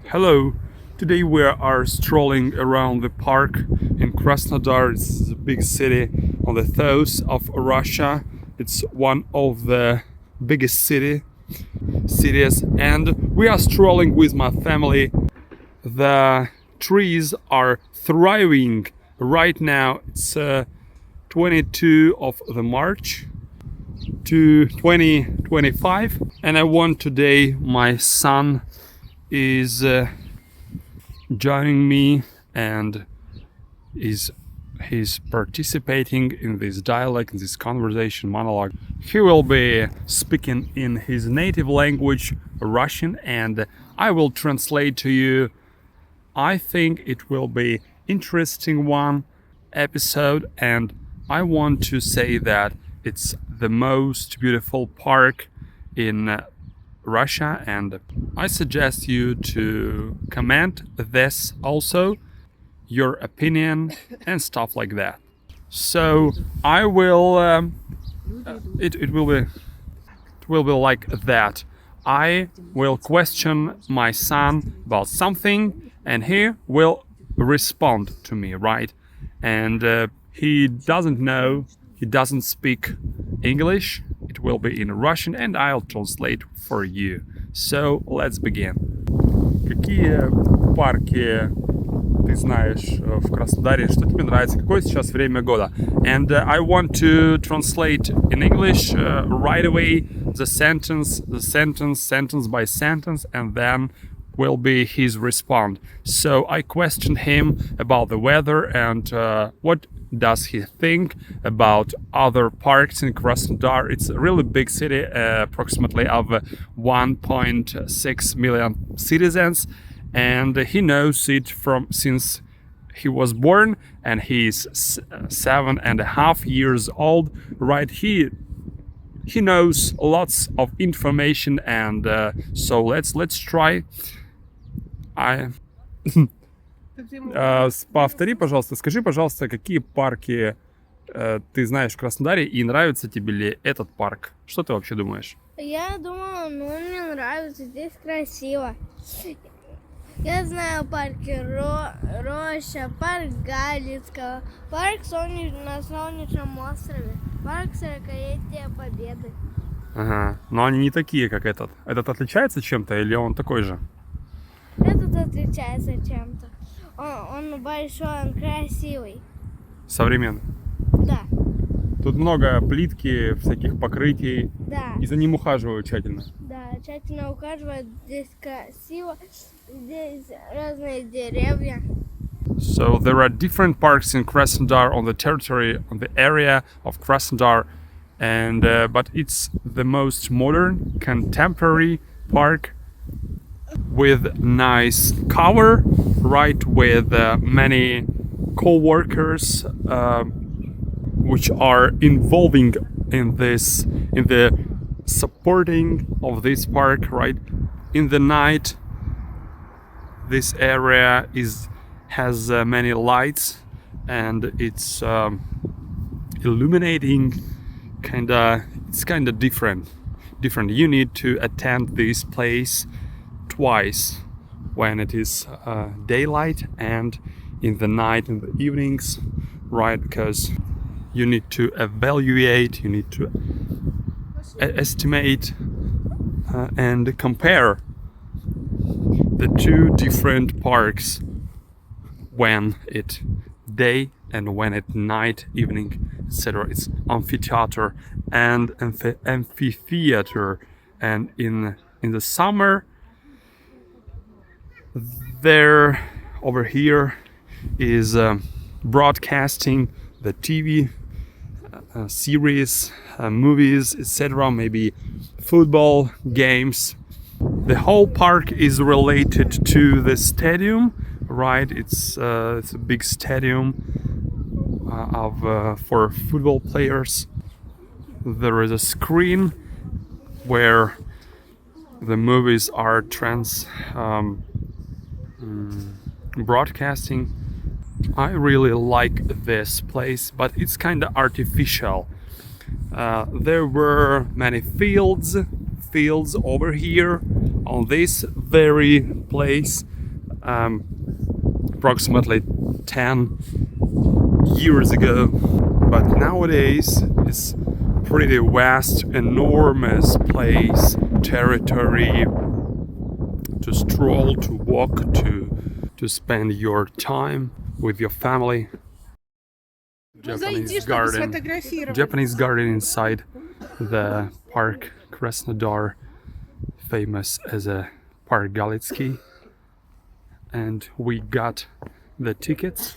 Hello, today we are strolling around the park in Krasnodar. It's a big city on the south of Russia. It's one of the biggest cities, and we are strolling with my family. The trees are thriving right now. It's 22 of the March to 2025, and I want today my son is joining me and he's participating in this dialogue, in this conversation monologue. He will be speaking in his native language, Russian, and I will translate to you. I think it will be interesting one episode, and I want to say that it's the most beautiful park in Russia, and I suggest you to comment this also, your opinion and stuff like that. So I will it will be like that. I will question my son about something and he will respond to me, right? And he doesn't know, he doesn't speak English. It will be in Russian and I'll translate for you. So let's begin. Какие парки ты знаешь в Краснодаре? Что тебе нравится? Какое сейчас время года? And I want to translate in English right away the sentence by sentence, and then will be his response. So I questioned him about the weather and what does he think about other parks in Krasnodar. It's a really big city, approximately of 1.6 million citizens, and he knows it from since he was born, and he's 7.5 years old, right? He knows lots of information, and so let's try. Повтори, пожалуйста, скажи, пожалуйста, какие парки ты знаешь в Краснодаре и нравится тебе ли этот парк? Что ты вообще думаешь? Я думаю, мне нравится, здесь красиво. Я знаю парки Роща, парк Галицкого, парк на Солнечном острове, парк 40-летия Победы. Ага, но они не такие, как этот. Этот отличается чем-то или он такой же? Этот отличается чем-то. Он большой, он красивый. Современный? Да. Тут много плитки, всяких покрытий. Да. И за ним ухаживают тщательно. Да, тщательно ухаживают. Здесь красиво. Здесь разные деревья. So there are different parks in Krasnodar on the territory, on the area of Krasnodar, and but it's the most modern, contemporary park with nice cover, right? With many co-workers which are involving in the supporting of this park, right? In the night, this area has many lights and it's illuminating. It's kinda different. You need to attend this place twice, when it is daylight and in the night, in the evenings, right? Because you need to evaluate, you need to estimate and compare the two different parks when it day and when it night, evening, etc. It's amphitheater and amphitheater, and in the summer there over here is broadcasting the TV series, movies, etc. Maybe football games. The whole park is related to the stadium, right? It's a big stadium for football players. There is a screen where the movies are broadcasting. I really like this place, but it's kind of artificial. There were many fields over here on this very place approximately 10 years ago, but nowadays it's pretty vast, enormous place, territory to stroll, to walk, to spend your time with your family. Japanese garden inside the park Krasnodar, famous as a park Galitsky, and we got the tickets.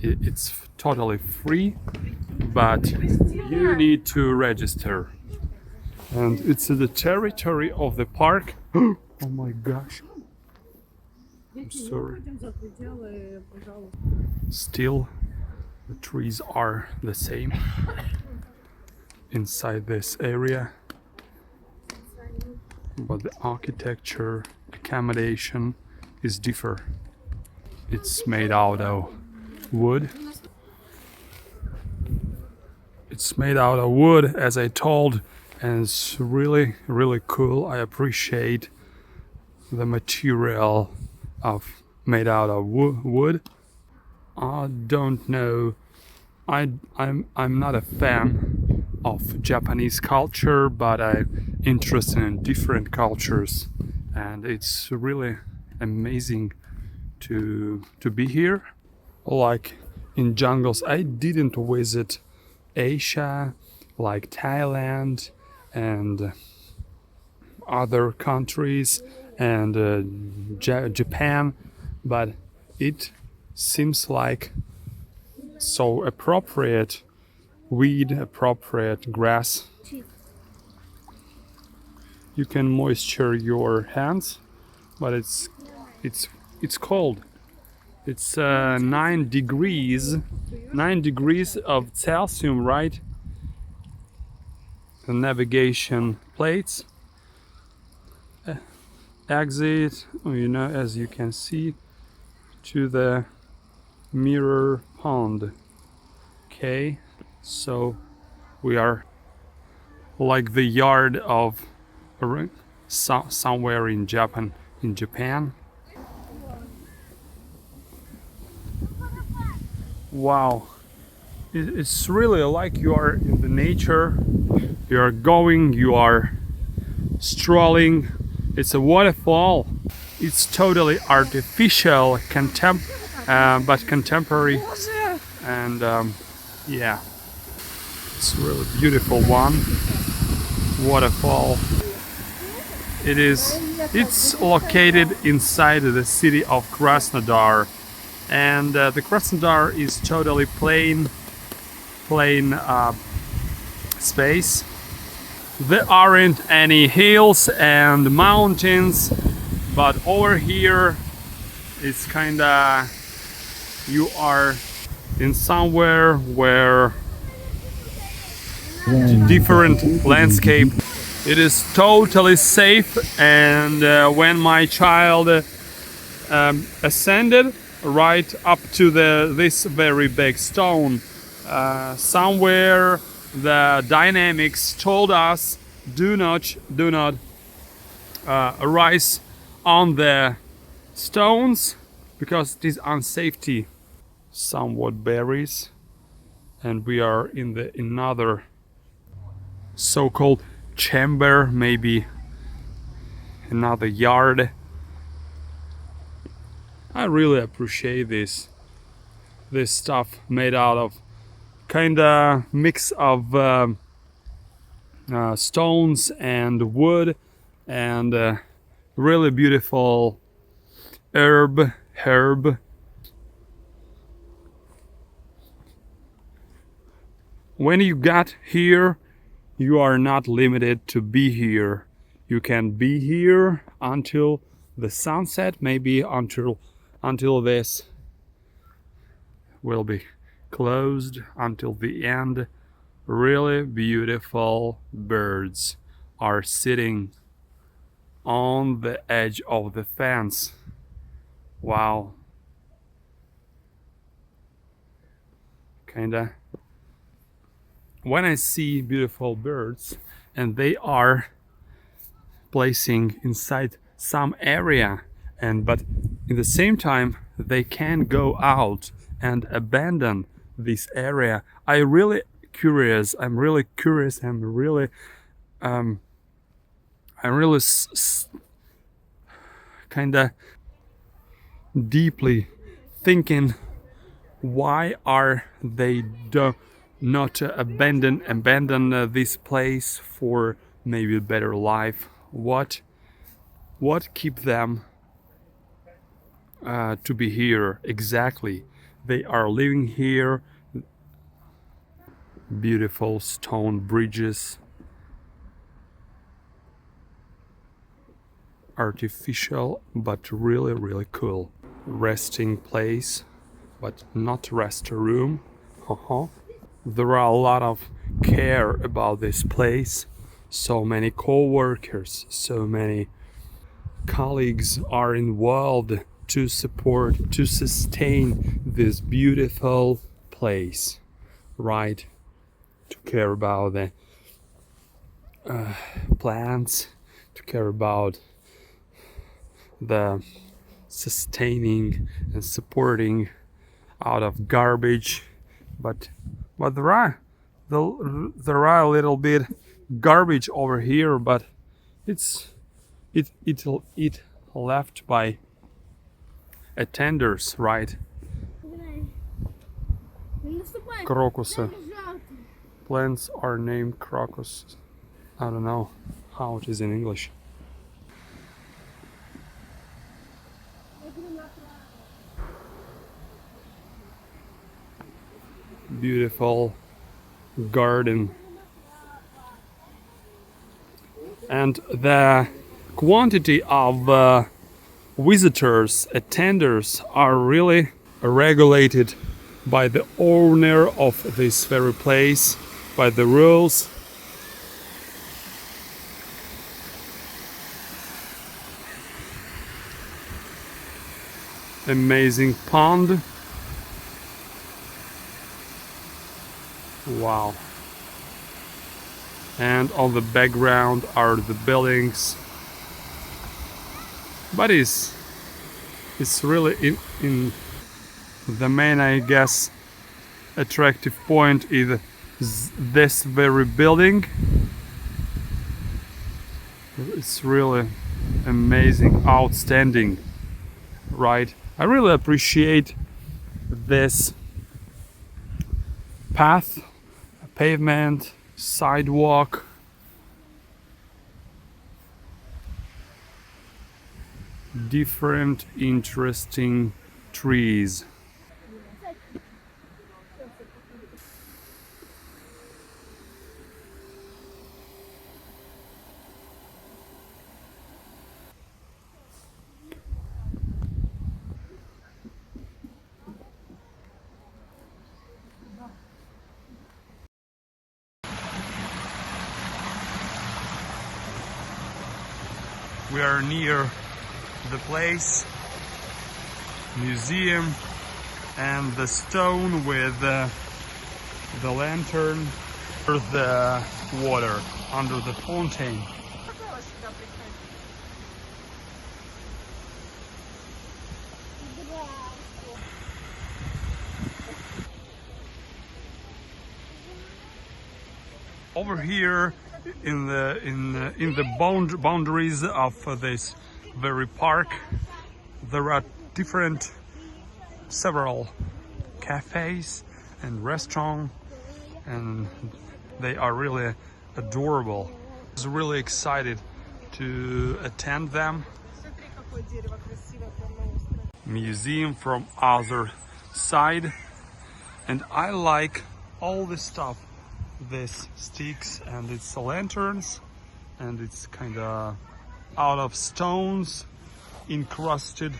It's totally free, but you need to register, and it's the territory of the park. Oh my gosh, I'm sorry. Still the trees are the same inside this area, but the architecture, accommodation is different. It's made out of wood. It's made out of wood, as I told, and it's really, really cool. I appreciate the material of made out of wood. I don't know. I'm not a fan of Japanese culture, but I'm interested in different cultures, and it's really amazing to be here. Like in jungles, I didn't visit Asia, like Thailand and other countries, and Japan, but it seems like so appropriate weed, appropriate grass. You can moisture your hands, but it's cold. It's 9 degrees of Celsius, right? The navigation plates, exit, as you can see, to the mirror pond. Okay, so we are like the yard of somewhere in Japan. Wow, it's really like you are in the nature. You are going, you are strolling. It's a waterfall. It's totally artificial, but contemporary, and yeah, it's a really beautiful one. Waterfall. It's located inside the city of Krasnodar, and the Krasnodar is totally plain space. There aren't any hills and mountains, but over here it's kinda, you are in somewhere where different landscape. It is totally safe, and when my child ascended right up to this very big stone, somewhere the dynamics told us do not rise on the stones because it is unsafety. Somewhat berries, and we are in another so-called chamber, maybe another yard. I really appreciate this stuff made out of kinda mix of stones and wood, and really beautiful herb. When you got here, you are not limited to be here. You can be here until the sunset, maybe until this will be closed, until the end. Really beautiful birds are sitting on the edge of the fence. Wow. Kinda. When I see beautiful birds and they are placing inside some area, but in the same time they can go out and abandon this area. I'm really curious. I'm really kind of deeply thinking, why are they not abandon this place for maybe a better life? What keep them to be here exactly? They are living here. Beautiful stone bridges, artificial but really cool. Resting place, but not rest room. There are a lot of care about this place. So many co-workers, so many colleagues are involved to support, to sustain this beautiful place, right? To care about the plants, to care about the sustaining and supporting out of garbage, but there are a little bit garbage over here, but it left by attenders, right? Crocus. Plants are named crocus. I don't know how it is in English. Beautiful garden. And the quantity of visitors, attenders are really regulated by the owner of this very place, by the rules. Amazing pond. Wow. And on the background are the buildings. But it's really in the main, I guess, attractive point is this very building. It's really amazing, outstanding, right? I really appreciate this path, pavement, sidewalk. Different interesting trees. We are near the place, museum, and the stone with the lantern for the water under the fountain. Over here, in the boundaries of this very park, there are several cafes and restaurants, and they are really adorable. I was really excited to attend them. Museum from other side, and I like all this stuff. This sticks and it's lanterns, and it's kind of out of stones, encrusted,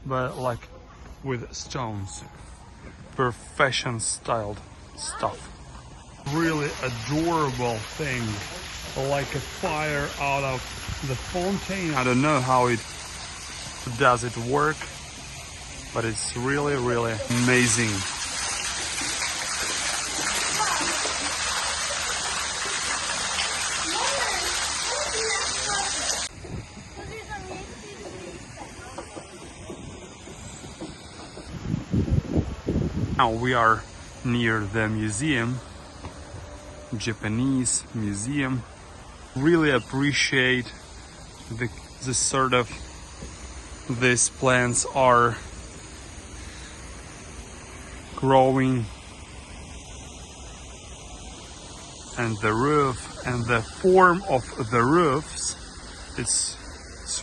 but like with stones, perfection styled stuff. Really adorable thing, like a fire out of the fountain. I don't know how it does it work, but it's really amazing. Now we are near the museum, Japanese museum. Really appreciate the sort of these plants are growing, and the roof and the form of the roofs, it's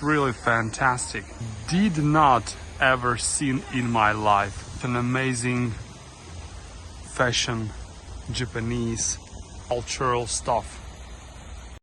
really fantastic. Did not ever seen in my life. It's an amazing fashion, Japanese cultural stuff.